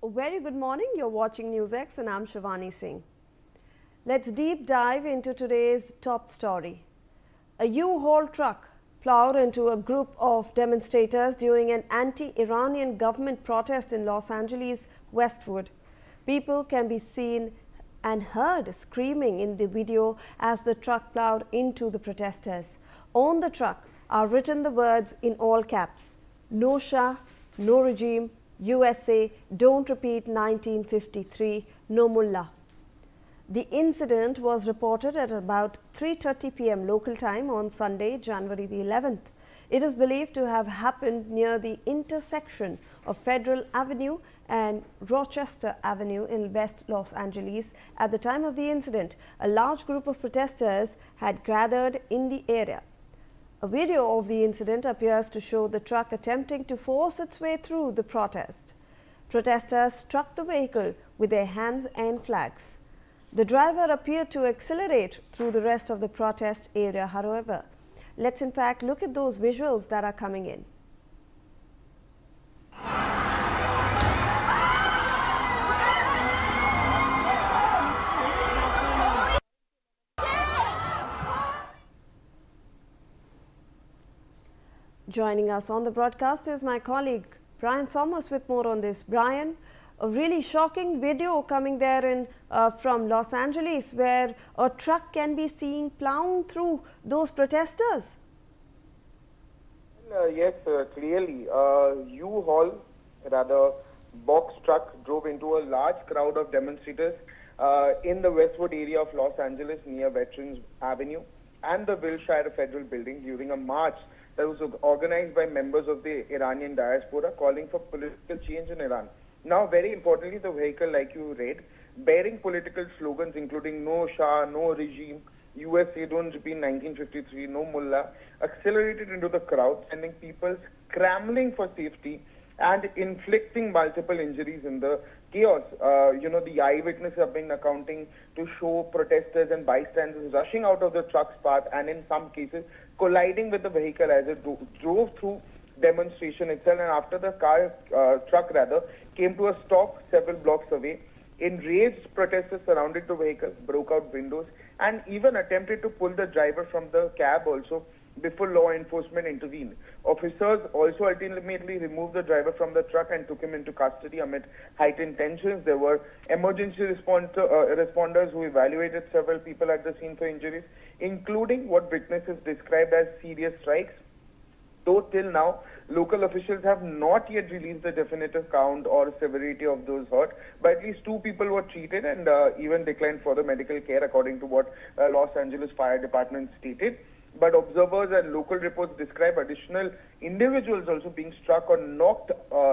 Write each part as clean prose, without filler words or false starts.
A very good morning. You're watching Newsx and I'm Shivani Singh. Let's deep dive into today's top story. A UHaul truck plowed into a group of demonstrators during an anti-Iranian government protest in Los Angeles, Westwood. People can be seen and heard screaming in the video as the truck plowed into the protesters. On the truck are written the words in all caps: "No Shah, no regime, USA, don't repeat 1953, no mullah." The incident was reported at about 3:30 p.m. local time on Sunday, January the 11th. It is believed to have happened near the intersection of Federal Avenue and Rochester Avenue in West Los Angeles. At the time of the incident, a large group of protesters had gathered in the area. A video of the incident appears to show the truck attempting to force its way through the protest. Protesters struck the vehicle with their hands and flags. The driver appeared to accelerate through the rest of the protest area, however. Let's in fact look at those visuals that are coming in. Joining us on the broadcast is my colleague Brian Somers with more on this. Brian, a really shocking video coming there in from Los Angeles where a truck can be seen plowing through those protesters. Yes, clearly. UHaul, rather box truck, drove into a large crowd of demonstrators in the Westwood area of Los Angeles near Veterans Avenue and the Wilshire Federal Building during a march that was organized by members of the Iranian diaspora calling for political change in Iran. Now, very importantly, the vehicle, like you read, bearing political slogans including "No Shah, no regime, USA, don't repeat 1953, no mullah," accelerated into the crowd, sending people scrambling for safety and inflicting multiple injuries in the chaos. The eyewitness have been accounting to show protesters and bystanders rushing out of the truck's path and in some cases colliding with the vehicle as it drove through demonstration itself. And after the truck came to a stop several blocks away, enraged protesters surrounded the vehicle, broke out windows and even attempted to pull the driver from the cab also before law enforcement intervened. Officers also ultimately removed the driver from the truck and took him into custody amid heightened tensions. There were emergency responders who evaluated several people at the scene for injuries, including what witnesses described as serious strikes. Though till now, local officials have not yet released the definitive count or severity of those hurt, but at least 2 people were treated and even declined further medical care, according to what Los Angeles Fire Department stated. But observers and local reports describe additional individuals also being struck or knocked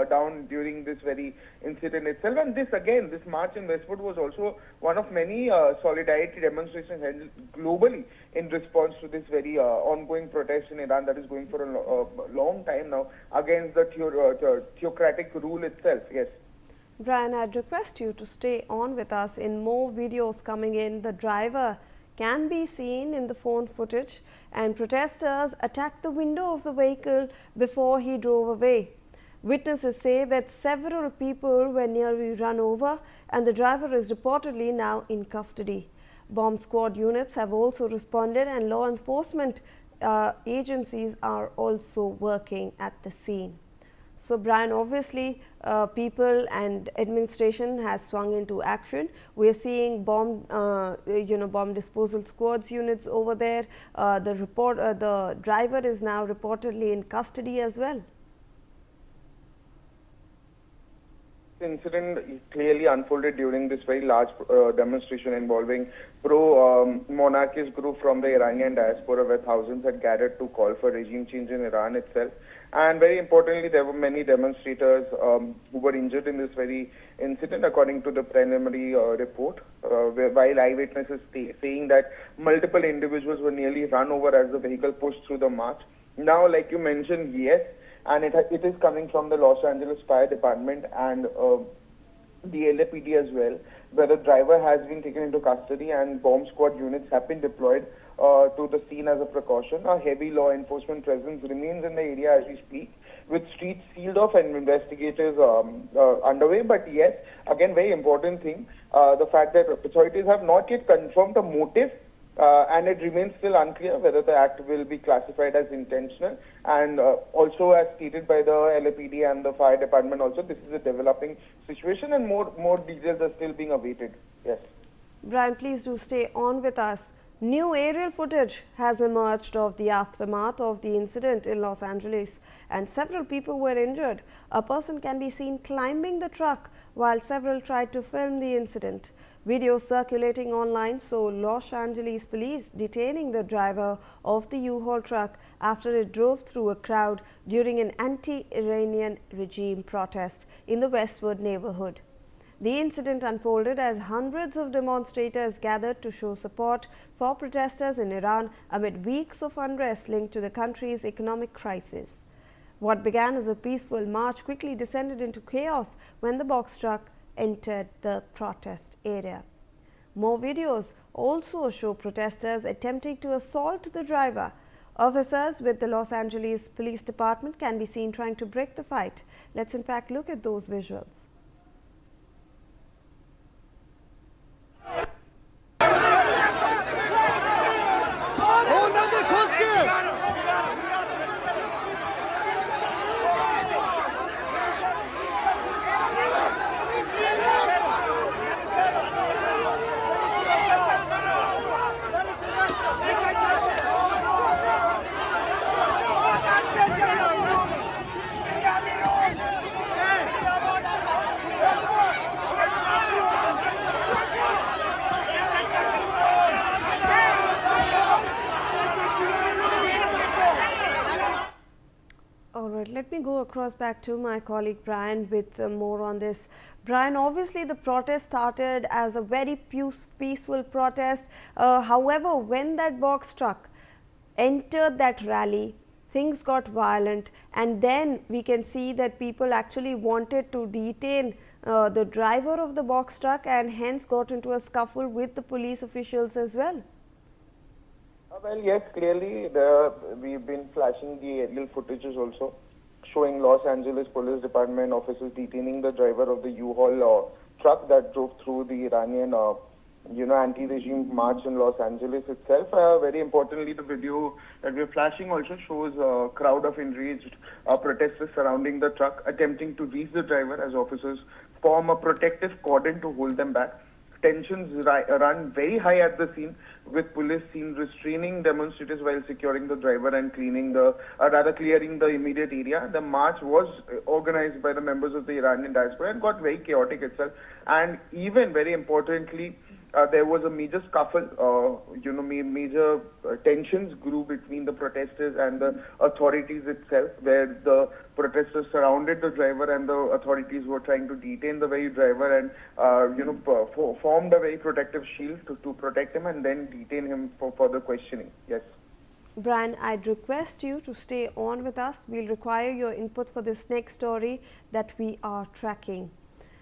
down during this very incident itself. And this march in Westwood was also one of many solidarity demonstrations held globally in response to this very ongoing protest in Iran that is going for a long time now against the theocratic rule itself. Yes. Brian, I'd request you to stay on with us. In more videos coming in, the driver can be seen in the phone footage and protesters attacked the window of the vehicle before he drove away. Witnesses say that several people were nearly run over and the driver is reportedly now in custody. Bomb squad units have also responded and law enforcement agencies are also working at the scene. So, Brian, obviously people and administration has swung into action. We are seeing bomb disposal squads units over there. The driver is now reportedly in custody as well. The incident clearly unfolded during this very large demonstration involving pro-monarchist group from the Iranian diaspora, where thousands had gathered to call for regime change in Iran itself. And very importantly, there were many demonstrators who were injured in this very incident, according to the preliminary report, while eyewitnesses saying that multiple individuals were nearly run over as the vehicle pushed through the march. Now, like you mentioned, yes, and it is coming from the Los Angeles Fire Department and the LAPD as well, where the driver has been taken into custody and bomb squad units have been deployed to the scene as a precaution. A heavy law enforcement presence remains in the area as we speak, with streets sealed off and investigators underway. But yes, again, very important thing, the fact that authorities have not yet confirmed the motive, and it remains still unclear whether the act will be classified as intentional. And also, as stated by the LAPD and the fire department also, this is a developing situation and more details are still being awaited. Yes. Brian, please do stay on with us. New aerial footage has emerged of the aftermath of the incident in Los Angeles, and several people were injured. A person can be seen climbing the truck while several tried to film the incident. Videos circulating online show Los Angeles police detaining the driver of the U-Haul truck after it drove through a crowd during an anti-Iranian regime protest in the Westwood neighborhood. The incident unfolded as hundreds of demonstrators gathered to show support for protesters in Iran amid weeks of unrest linked to the country's economic crisis. What began as a peaceful march quickly descended into chaos when the box truck entered the protest area. More videos also show protesters attempting to assault the driver. Officers with the Los Angeles Police Department can be seen trying to break the fight. Let's in fact look at those visuals. Let me go across back to my colleague Brian with more on this. Brian, obviously the protest started as a very peaceful protest. However, when that box truck entered that rally, things got violent, and then we can see that people actually wanted to detain the driver of the box truck and hence got into a scuffle with the police officials as well. Well, yes, clearly we've been flashing the aerial footages also, showing Los Angeles Police Department officers detaining the driver of the U-Haul truck that drove through the Iranian, anti-regime march in Los Angeles itself. Very importantly, the video that we're flashing also shows a crowd of enraged protesters surrounding the truck, attempting to reach the driver as officers form a protective cordon to hold them back. Tensions run very high at the scene, with police seen restraining demonstrators while securing the driver and clearing the immediate area. The march was organized by the members of the Iranian diaspora and got very chaotic itself. And even very importantly, there was a major scuffle, major tensions grew between the protesters and the authorities itself, where the protesters surrounded the driver and the authorities were trying to detain the very driver and, formed a very protective shield to protect him and then detain him for further questioning. Yes. Brian, I'd request you to stay on with us. We'll require your input for this next story that we are tracking.